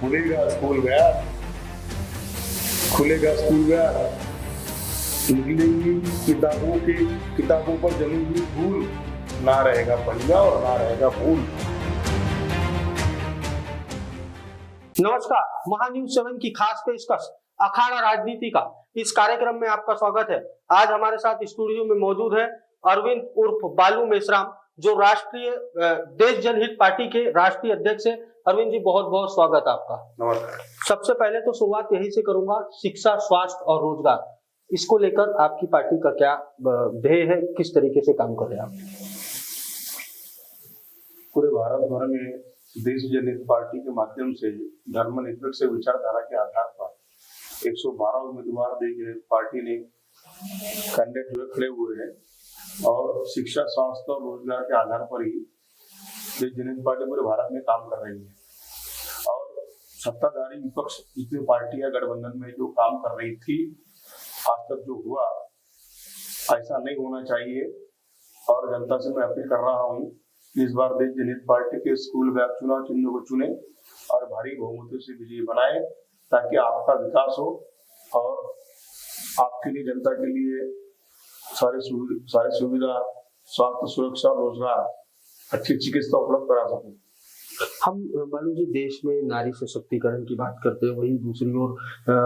खुलेगा स्कूल गया, खुलेगा स्कूल गया, निकलेंगी किताबों पर जमी हुई धूल, ना रहेगा पंजा और ना रहेगा फूल। नमस्कार, महान्यूज 7 की खास पेशकश अखाड़ा राजनीति का इस कार्यक्रम में आपका स्वागत है। आज हमारे साथ स्टूडियो में मौजूद है अरविंद उर्फ बालू मेश्राम, जो राष्ट्रीय देश जनहित पार्टी के राष्ट्रीय अध्यक्ष है। अरविंद जी, बहुत बहुत स्वागत आपका। नमस्कार। सबसे पहले तो शुरुआत यही से करूंगा, शिक्षा, स्वास्थ्य और रोजगार, इसको लेकर आपकी पार्टी का क्या ध्येय है, किस तरीके से काम कर रहे हैं आप? पूरे भारत भर में देश जनहित पार्टी के माध्यम से धर्मनिरपेक्ष विचारधारा के आधार पर 112 उम्मीदवार देश जनहित पार्टी ने कैंडिडेट हुए खड़े हुए हैं और शिक्षा, स्वास्थ्य और रोजगार के आधार पर ही देश जनहित पार्टी पूरे भारत में काम कर रही है। और सत्ताधारी विपक्ष जितनी पार्टियां गठबंधन में जो काम कर रही थी, आज तक जो हुआ ऐसा नहीं होना चाहिए। और जनता से मैं अपील कर रहा हूँ, इस बार देश जनहित पार्टी के स्कूल बैग चुनाव चिन्ह को चुने और भारी बहुमतों से विजयी बनाए, ताकि आपका विकास हो और आपके लिए, जनता के लिए सारी सुविधा, स्वास्थ्य, सुरक्षा, रोजगार, अच्छी चिकित्सा उपलब्ध करा सकें। हम बालू जी, देश में नारी सशक्तिकरण की बात करते हैं, वही दूसरी ओर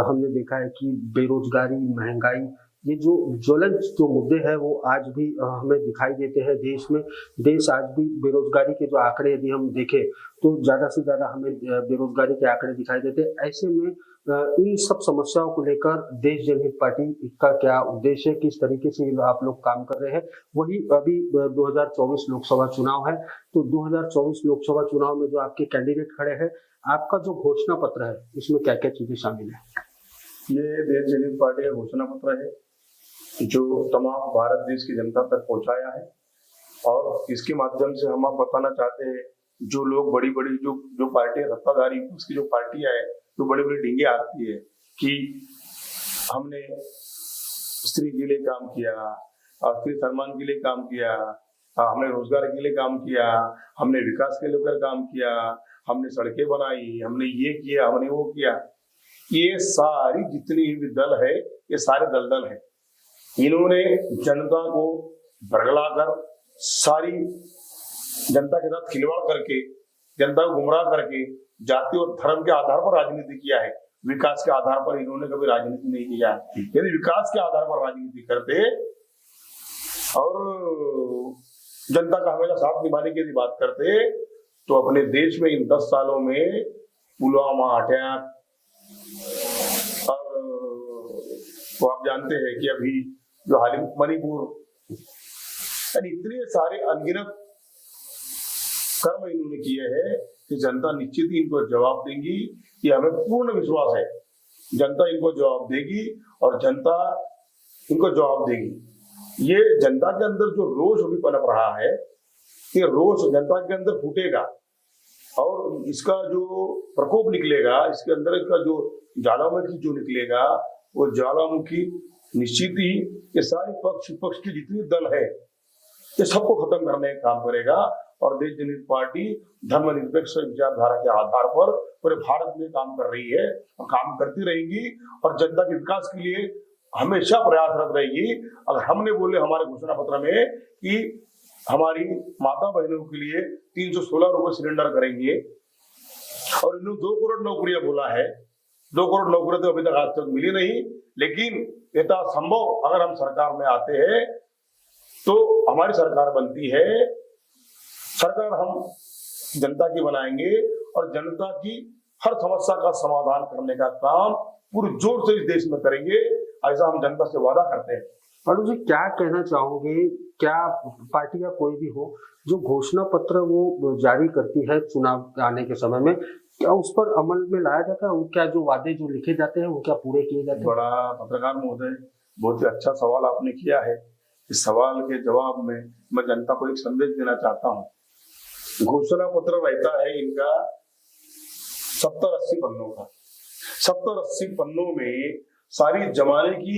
हमने देखा है कि बेरोजगारी, महंगाई, ये जो ज्वलंत जो मुद्दे हैं वो आज भी हमें दिखाई देते हैं देश में। देश आज भी बेरोजगारी के जो आंकड़े यदि हम देखें तो ज्यादा से ज्यादा हमें बेरोजगारी के आंकड़े दिखाई देते हैं। ऐसे में इन सब समस्याओं को लेकर देश जनहित पार्टी का क्या उद्देश्य है, किस तरीके से आप लोग काम कर रहे हैं? वही अभी 2024 लोकसभा चुनाव है, तो 2024 लोकसभा चुनाव में जो आपके कैंडिडेट खड़े हैं, आपका जो घोषणा पत्र है इसमें क्या क्या चीजें शामिल है? ये देश जनहित पार्टी का घोषणा पत्र है जो तमाम भारत देश की जनता तक पहुंचाया है। और इसके माध्यम से हम आप बताना चाहते हैं, जो लोग बड़ी बड़ी जो पार्टियां सत्ताधारी, उसकी जो पार्टियां है, जो बड़ी बड़ी डींगे आती है कि हमने स्त्री के लिए काम किया, स्त्री सम्मान के लिए काम किया, हमने रोजगार के लिए काम किया, हमने विकास के लिए काम किया, हमने सड़कें बनाई, हमने ये किया, हमने वो किया। ये सारी जितनी भी दल है, ये सारे दलदल है। इन्होंने जनता को बरगलाकर, सारी जनता के साथ खिलवाड़ करके, जनता को गुमराह करके, जाति और धर्म के आधार पर राजनीति किया है। विकास के आधार पर इन्होंने कभी राजनीति नहीं किया। यदि विकास के आधार पर राजनीति करते और जनता का हमेशा साथ निभाने की यदि बात करते, तो अपने देश में इन 10 सालों में पुलवामा अटैक, और तो आप जानते हैं कि अभी जो हाल ही मणिपुर, यानी इतने सारे अनगिनत कर्म इन्होंने किए हैं कि जनता निश्चित ही इनको जवाब देगी। ये हमें पूर्ण विश्वास है, जनता इनको जवाब देगी और जनता इनको जवाब देगी। ये जनता के अंदर जो रोष अभी पनप रहा है, ये रोष जनता के अंदर फूटेगा और इसका जो प्रकोप निकलेगा, इसके अंदर इसका जो ज्वालामुखी जो निकलेगा, वो ज्वालामुखी निश्चित ही ये सारी पक्ष विपक्ष की जितनी दल है, ये सबको खत्म करने का काम करेगा। और देश जनहित पार्टी धर्मनिरपेक्ष विचारधारा के आधार पर पूरे भारत में काम कर रही है और काम करती रहेगी और जनता के विकास के लिए हमेशा प्रयासरत रहेगी। अगर हमने बोले हमारे घोषणा पत्र में कि हमारी माता बहनों के लिए 316 रुपए सिलेंडर करेंगे, और इन्होंने 2 करोड़ नौकरियां बोला है। 2 करोड़ नौकरियां तो अभी तक आज तक मिली नहीं, लेकिन यथा संभव अगर हम सरकार में आते हैं तो हमारी सरकार बनती है, सरकार हम जनता की बनाएंगे और जनता की हर समस्या का समाधान करने का काम पूरे जोर से इस देश में करेंगे, ऐसा हम जनता से वादा करते हैं। बालू जी, क्या कहना चाहोगे, क्या पार्टी या कोई भी हो जो घोषणा पत्र वो जारी करती है चुनाव आने के समय में, क्या उस पर अमल में लाया जाता है? क्या जो वादे जो लिखे जाते हैं वो क्या पूरे किए जाते हैं? बड़ा पत्रकार महोदय, बहुत ही अच्छा सवाल आपने किया है। इस सवाल के जवाब में मैं जनता को एक संदेश देना चाहता हूँ। घोषणा पत्र रहता है इनका 70-80 पन्नों का। 70-80 पन्नों में सारी जमाने की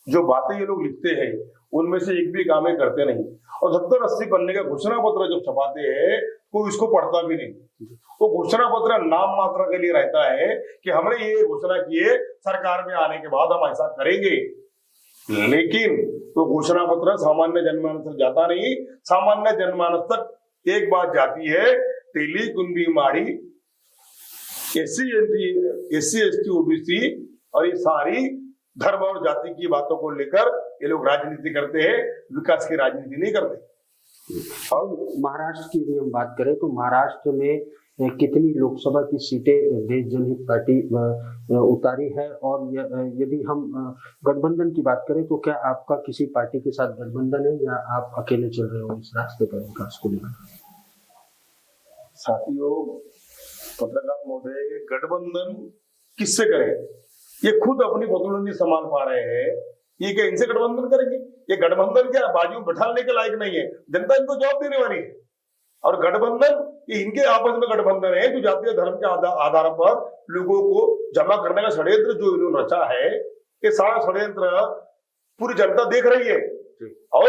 जो बातें ये लोग लिखते हैं, उनमें से एक भी काम करते नहीं। और 70-80 पन्ने का घोषणा पत्र जब छपाते हैं, कोई इसको पढ़ता भी नहीं। वो घोषणा पत्र नाम मात्र के लिए रहता है कि हमने ये घोषणा की है, सरकार में आने के बाद हम ऐसा करेंगे, लेकिन तो घोषणा पत्र सामान्य जनमानस तक जाता नहीं। सामान्य जनमानस तक एक बात जाती है, तेली कुंबी माड़ी, एससी एसटी ओबीसी और ये सारी धर्म और जाति की बातों को लेकर ये लोग राजनीति करते हैं, विकास की राजनीति नहीं करते। और महाराष्ट्र की यदि हम बात करें तो महाराष्ट्र में कितनी लोकसभा की सीटें देश जनहित पार्टी उतारी है, और यदि हम गठबंधन की बात करें तो क्या आपका किसी पार्टी के साथ गठबंधन है या आप अकेले चल रहे हो इस रास्ते पर विकास को लेकर? साथियों, पत्रकार महोदय, गठबंधन किससे करें? ये खुद अपनी पतलून नहीं संभाल पा रहे हैं, ये क्या इनसे गठबंधन करेंगे? ये गठबंधन क्या बाजू बैठाने के लायक नहीं है, जनता इनको जवाब देने वाली है। और गठबंधन ये इनके आपस में गठबंधन है जो जातीय धर्म के आधार पर लोगों को जमा करने का षड्यंत्र जो इन्होंने रचा है, ये सारा षड्यंत्र पूरी जनता देख रही है। और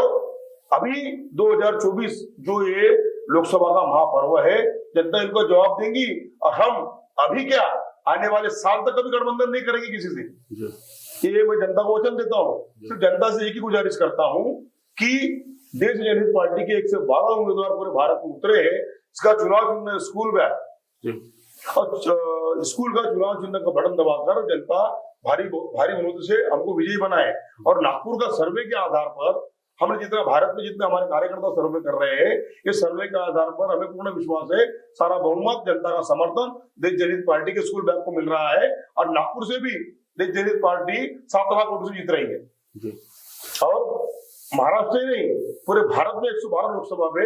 अभी 2024 जो ये लोकसभा का महापर्व है, जनता इनको जवाब देंगी। और हम अभी क्या आने वाले साल तक कभी गठबंधन नहीं करेंगे किसी से, ये मैं जनता को वचन देता हूँ। सिर्फ जनता से एक ही गुजारिश करता हूँ कि देश जनहित पार्टी के 112 उम्मीदवार पूरे भारत में उतरे हैं। इसका चुनाव चिन्ह स्कूल बैग, और स्कूल का चुनाव चिन्ह का बटन दबाकर जनता भारी बहुमत से हमको विजयी बनाए। और नागपुर का सर्वे के आधार पर हमने जितना भारत में जितने हमारे कार्यकर्ता सर्वे कर रहे हैं, इस सर्वे के आधार पर हमें पूर्ण विश्वास है सारा बहुमत जनता का समर्थन देश जनहित पार्टी के स्कूल बैग को मिल रहा है। और नागपुर से भी देश जनहित पार्टी 7 वोट से जीत रही है। और महाराष्ट्र ही नहीं, पूरे भारत में 112 लोकसभा में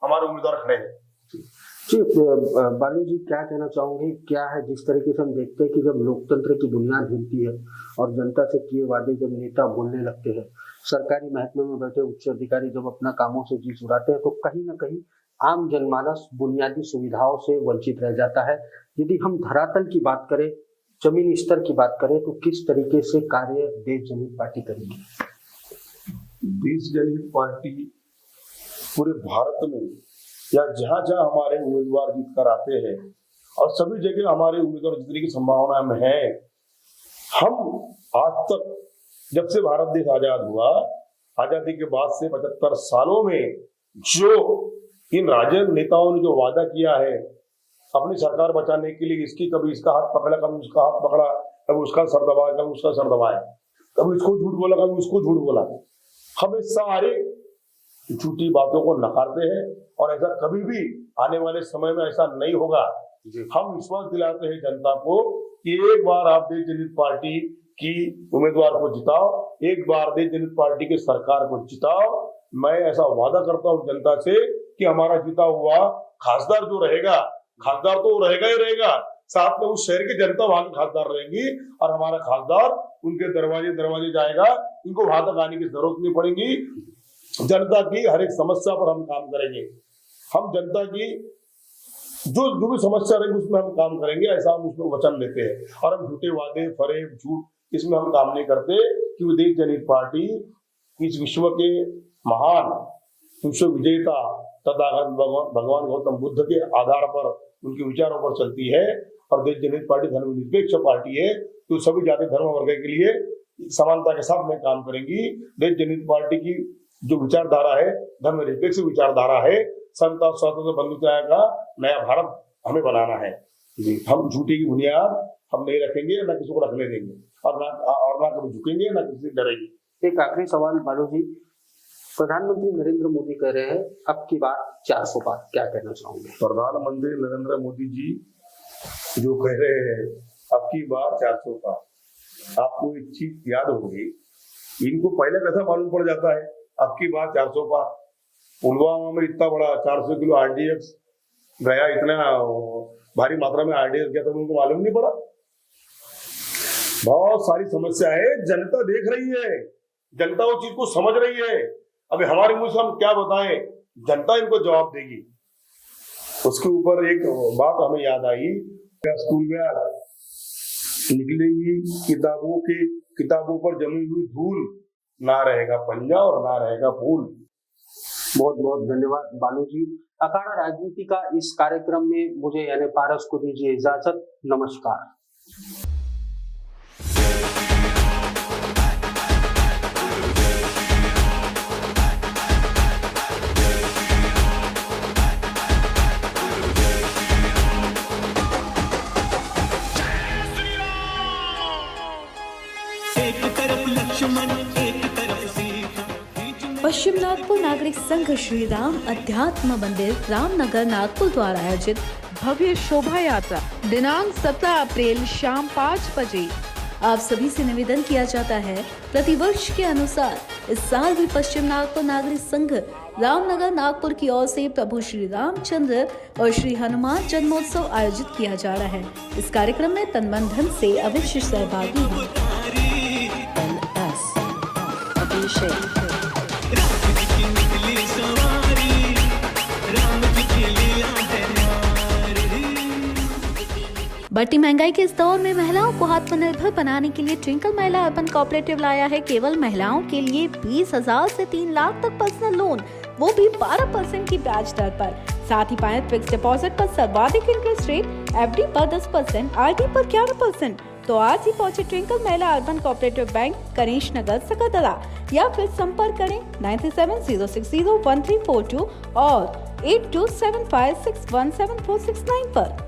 हमारे उम्मीदवार खड़े हैं। जी, बालू जी क्या कहना चाहोगे? क्या है जिस तरीके से हम देखते हैं कि जब लोकतंत्र की बुनियाद हिलती है और जनता से किए वादे जब नेता बोलने लगते हैं, सरकारी महकमे में बैठे उच्च अधिकारी जब अपना कामों से जी चुराते हैं, तो कहीं ना कहीं आम जनमानस बुनियादी सुविधाओं से वंचित रह जाता है। यदि हम धरातल की बात करें, जमीनी स्तर की बात करें, तो किस तरीके से कार्य देश जनहित पार्टी करेगी? देश जनहित पार्टी पूरे भारत में या जहां जहां हमारे उम्मीदवार जीत कर आते हैं, और सभी जगह हमारे उम्मीदवार जीतने की संभावना में है। हम आज तक जब से भारत देश आजाद हुआ, आजादी के बाद से 75 सालों में जो इन राजनीतिक नेताओं ने जो वादा किया है अपनी सरकार बचाने के लिए, इसकी कभी इसका हाथ पकड़ा, कभी उसका हाथ पकड़ा, कभी उसका सर दबाया, कभी उसका सर दबाया, कभी इसको झूठ बोला, कभी उसको झूठ बोला, हम इस सारे झूठी बातों को नकारते हैं। और ऐसा कभी भी आने वाले समय में ऐसा नहीं होगा। हम विश्वास दिलाते हैं जनता को कि एक बार आप देश जनहित पार्टी की उम्मीदवार को जिताओ, एक बार देश जनहित पार्टी की सरकार को जिताओ। मैं ऐसा वादा करता हूं जनता से कि हमारा जीता हुआ खासदार जो रहेगा, खासदार तो रहेगा ही रहेगा, साथ में उस शहर की जनता वहां की खासदार रहेंगी, और हमारा खासदार उनके दरवाजे जाएगा। इनको वहां तक आने की जरूरत नहीं पड़ेगी। जनता की हर एक समस्या पर हम काम करेंगे। हम जनता की जो भी समस्या रहेगी उसमें हम काम करेंगे, ऐसा हम उसमें वचन देते हैं। और हम झूठे वादे, फरेब, झूठ इसमें हम काम नहीं करते, क्योंकि देश जनहित पार्टी इस विश्व के महान विश्व विजेता तथागत भगवान गौतम बुद्ध के आधार पर, उनके विचारों पर चलती है। और देश जनहित पार्टी धर्मनिरपेक्ष पार्टी है, तो सभी जाति धर्म वर्ग के लिए समानता के साथ में काम करेंगी। देश जनहित पार्टी की जो विचारधारा है धर्मनिरपेक्ष विचारधारा है, समता, स्वातंत्र, बंधुता का नया भारत हमें बनाना है। हम झूठी की बुनियाद हम नहीं रखेंगे, ना किसी को रखने देंगे, और ना कभी झुकेंगे, ना किसी से डरेंगे। एक आखिरी सवाल बालू जी, प्रधानमंत्री नरेंद्र मोदी कह रहे हैं अब की बार 400 पार, क्या कहना चाहोगे? प्रधानमंत्री नरेंद्र मोदी जी जो कह रहे हैं अब की बार 400 पार, आपको एक चीज याद होगी, इनको पहले कैसा मालूम पड़ जाता है अब की बार 400 पार? पुलवामा में इतना बड़ा 400 किलो आरडीएक्स गया, इतना भारी मात्रा में आरडीएक्स गया, तो उनको मालूम नहीं पड़ा। बहुत सारी समस्या है, जनता देख रही है, जनता वो चीज को समझ रही है। अभी हमारे मुंह से हम क्या बताएं, जनता इनको जवाब देगी। उसके ऊपर एक बात हमें याद आई, स्कूल में निकलेगी किताबों पर जमी हुई धूल, ना रहेगा पंजा और ना रहेगा फूल। बहुत बहुत धन्यवाद बालू जी। अखाड़ा राजनीति का इस कार्यक्रम में मुझे यानी पारस को दीजिए इजाजत। नमस्कार। पश्चिम नागपुर नागरिक संघ श्री राम अध्यात्म मंदिर रामनगर नागपुर द्वारा आयोजित भव्य शोभा यात्रा दिनांक 17 अप्रैल शाम 5 बजे। आप सभी से निवेदन किया जाता है, प्रतिवर्ष के अनुसार इस साल भी पश्चिम नागपुर नागरिक संघ रामनगर नागपुर की ओर से प्रभु श्री रामचंद्र और श्री हनुमान जन्मोत्सव आयोजित किया जा रहा है। इस कार्यक्रम में तन मन धन से अवश्य सहभागी हैं। बढ़ती महंगाई के इस दौर में महिलाओं को आत्मनिर्भर बनाने के लिए ट्विंकल महिला अर्बन कोऑपरेटिव लाया है केवल महिलाओं के लिए 20,000 से 3 लाख तक पर्सनल लोन, वो भी 12% की ब्याज दर पर। साथ ही पायलट फिक्स डिपॉजिट पर सर्वाधिक इंटरेस्ट रेट, एफडी पर 10%, आरडी पर 11%। तो आज ही पहुंचे ट्विंकल महिला अर्बन कोऑपरेटिव बैंक, कनीश नगर, सकदरा, या फिर संपर्क करें 9706011342 और 8275617469 पर।